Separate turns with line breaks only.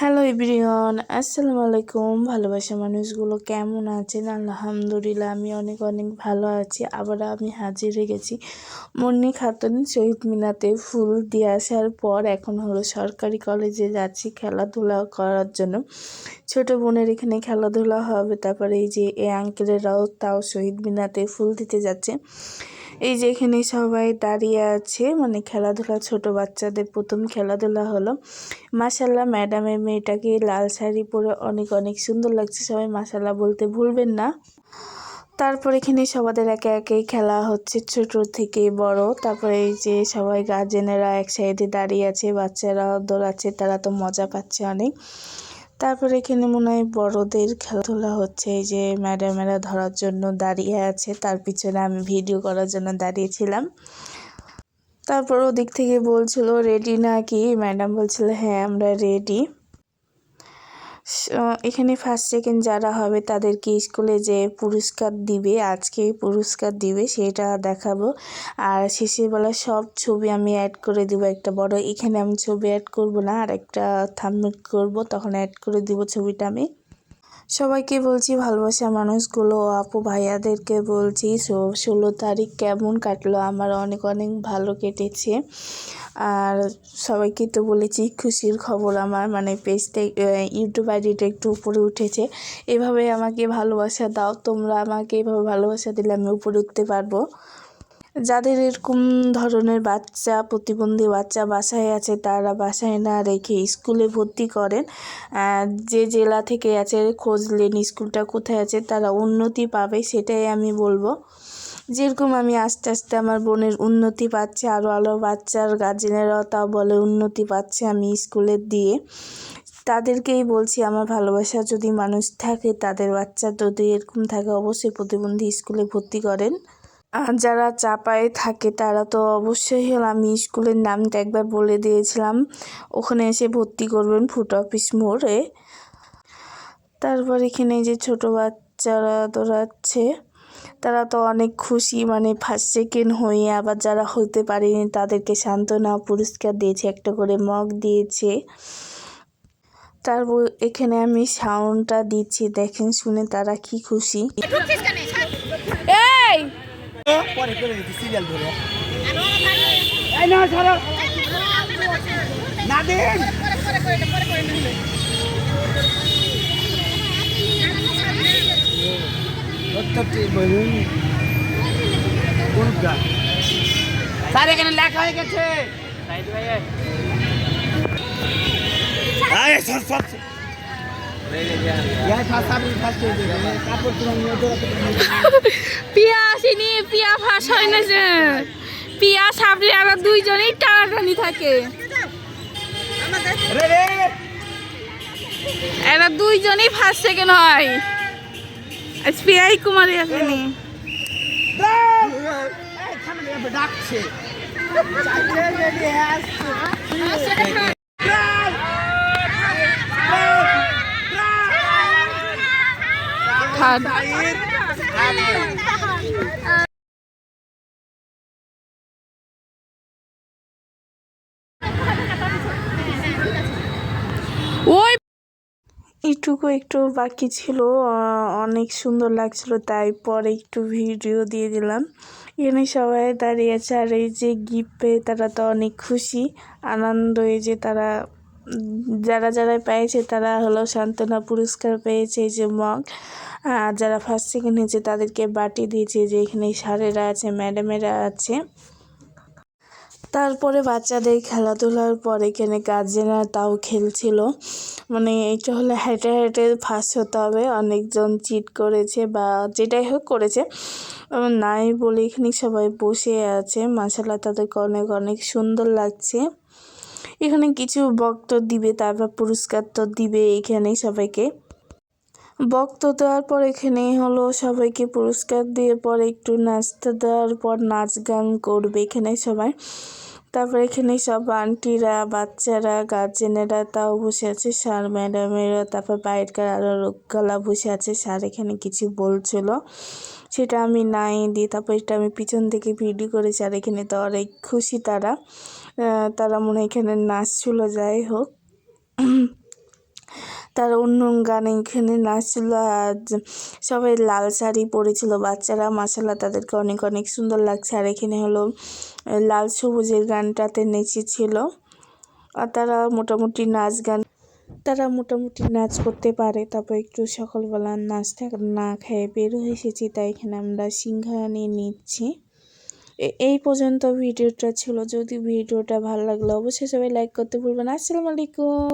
Hello everyone, আসসালামু আলাইকুম। ভালোবাসা মানুষগুলো কেমন আছেন? আলহামদুলিল্লাহ আমি অনেক অনেক ভালো আছি। আবার আমি হাজির হয়ে গেছি মুন্নি খাতুন শহীদ মিনারতে ফুল দিয়ে আসার পর এখন হলো সরকারি কলেজে যাচ্ছি খেলাধুলা করার জন্য। ছোট বোনের এখানে খেলাধুলা হবে, তারপরে এই যে এই আঙ্কেলেরাও তাও শহীদ মিনারতে ফুল দিতে যাচ্ছে। এই যে এখানে সবাই দাঁড়িয়ে আছে, মানে খেলাধুলা, ছোট বাচ্চাদের প্রথম খেলাধুলা হলো। মাশাল্লাহ ম্যাডামের মেয়েটাকে লাল শাড়ি পরে অনেক অনেক সুন্দর লাগছে, সবাই মাশাল্লাহ বলতে ভুলবেন না। তারপর এখানে সবাদের একে একে খেলা হচ্ছে, ছোট থেকে বড়। তারপরে এই যে সবাই গার্জেনেরা এক সাইডে দাঁড়িয়ে আছে, বাচ্চারা দৌড়াচ্ছে, তারা তো মজা পাচ্ছে অনেক। তারপরে এখানে মনে হয় বড়দের খেলাধুলা হচ্ছে, এই যে ম্যাডামেরা ধরার জন্য দাঁড়িয়ে আছে, তার পিছনে আমি ভিডিও করার জন্য দাঁড়িয়েছিলাম। তারপর ওদিক থেকে বলছিল রেডি নাকি, ম্যাডাম বলছিল হ্যাঁ আমরা রেডি। এখানে ফার্স্ট সেকেন্ড যারা হবে তাদেরকে স্কুলে যে পুরস্কার দিবে, আজকে পুরস্কার দিবে সেটা দেখাবো। আর শেষের বেলা সব ছবি আমি অ্যাড করে দিব একটা বড়। এখানে আমি ছবি অ্যাড করব না, আর একটা থাম্বনেল করব, তখন অ্যাড করে দিব ছবিটা আমি। সবাইকে বলছি ভালোবাসা মানুষগুলো, আপু ভাইয়াদেরকে বলছি 16 তারিখ কেমন কাটলো? আমার অনেক অনেক ভালো কেটেছে। আর সবাইকে তো বলেছি খুশির খবর, আমার মানে পেজটা ইউটিউব আইডিটা একটু উপরে উঠেছে। এভাবে আমাকে ভালোবাসা দাও, তোমরা আমাকে এভাবে ভালোবাসা দিলে আমি উপরে উঠতে পারবো। যাদের এরকম ধরনের বাচ্চা, প্রতিবন্ধী বাচ্চা বাসায় আছে, তারা বাসায় না রেখে স্কুলে ভর্তি করেন। যে জেলা থেকে আছে খোঁজ নেন স্কুলটা কোথায় আছে, তারা উন্নতি পাবে, সেটাই আমি বলবো। যেরকম আমি আস্তে আস্তে আমার বোনের উন্নতি পাচ্ছে, আরও আরও বাচ্চার গার্জেনেরাও তাও বলে উন্নতি পাচ্ছে আমি স্কুলে দিয়ে। তাদেরকেই বলছি আমার ভালোবাসা যদি মানুষ থাকে, তাদের বাচ্চা যদি এরকম থাকে, অবশ্যই প্রতিবন্ধী স্কুলে ভর্তি করেন। আর যারা চাপায়ে থাকে তারা তো অবশ্যই হলো, আমি স্কুলের নামটা একবার বলে দিয়েছিলাম, ওখানে এসে ভর্তি করবেন ফুড অফিস মোড়ে। তারপর এখানে যে ছোট বাচ্চারা দৌড়াচ্ছে, তারা তো অনেক খুশি, মানে ফার্স্ট সেকেন্ড হয়ে। আবার যারা হতে পারেনি তাদেরকে সান্ত্বনা পুরস্কার দিয়েছে, একটা করে মগ দিয়েছে। তারপর এখানে আমি সাউন্ডটা দিচ্ছি, দেখেন শুনে তারা কি খুশি। এই পরে করে দিতে সিরিয়াল ধরে এই না ছাড়ো না দেন কতটি বলুন কোনটা স্যার এখানে লেখা হয়ে গেছে সাইদ ভাই আয় সর সর
পিয়া আসেনি, পিয়া ফাঁস হয় না, যে পিয়া সামনে আবার দুইজনেই টানাটানি থাকে, এরা দুইজনেই ফার্স্ট সেকেন্ড হয়। পিয়াই কুমারী আসেনি।
ডাকছে
ওই
এইটুকু একটু বাকি ছিল, অনেক সুন্দর লাগছিল, তাই পরে একটু ভিডিও দিয়ে দিলাম। এখানে সবাই দাঁড়িয়ে আছে, আর এই যে গিফট পেয়ে তারা তো অনেক খুশি, আনন্দ। এই যে তারা যারা যারা পেয়েছে তারা হলো সান্ত্বনা পুরস্কার পেয়েছে, এই যে মগ। আর যারা ফার্স্ট সেকেন্ড হয়েছে তাদেরকে বাটি দিয়েছে, যে এখানে স্যারেরা আছে, ম্যাডামেরা আছে। তারপরে বাচ্চাদের খেলাধুলার পরে এখানে গার্জেনরা তাও খেলছিল, মানে এটা হলে হেঁটে হেঁটে ফার্স্ট হতে হবে। অনেকজন চিট করেছে বা যেটাই হোক করেছে, নাই বলে এখানে সবাই বসে আছে। মাশাআল্লাহ তাদেরকে অনেক অনেক সুন্দর লাগছে। এখানে কিছু বক্তব্য দিবে, তারপর পুরস্কার তো দিবে এখানে সবাইকে। বক্তব্য দেওয়ার পর এখানে হলো সবাইকে পুরস্কার দিয়ে পরে একটু নাচতে দেওয়ার পর নাচ গান করবে এখানে সবাই। তারপর এখানে সব আন্টিরা, বাচ্চারা, গার্জেনেরা তাও বসে আছে, স্যার ম্যাডামেরা, তারপর বাইরেকার আরও লোকগুলা বসে আছে। স্যার এখানে কিছু বলছিল, সেটা আমি নাই দিই, তারপর এটা আমি পিছন থেকে ভিডিও করেছি। আর এখানে তো অনেক খুশি তারা, তারা মনে হয় এখানে নাচছিল, যাই হোক। তার অন্য গানে এখানে নাচছিল। আর সবাই লাল শাড়ি পরেছিল বাচ্চারা, মাশাআল্লাহ তাদেরকে অনেক অনেক সুন্দর লাগছে। আর এখানে হলো লাল সবুজের গানটাতে নেচেছিল। আর তারা মোটামুটি নাচ করতে পারে। তারপর একটু সকালবেলা নাস্তা না খেয়ে বের হয়ে এসেছি, তাই এখানে আমরা সিঙ্গারা নিয়ে নিচ্ছি। এই পর্যন্ত ভিডিওটা ছিল। যদি ভিডিওটা ভালো লাগলে অবশ্যই সবাই লাইক করতে ভুলবেন না। আসসালামু আলাইকুম।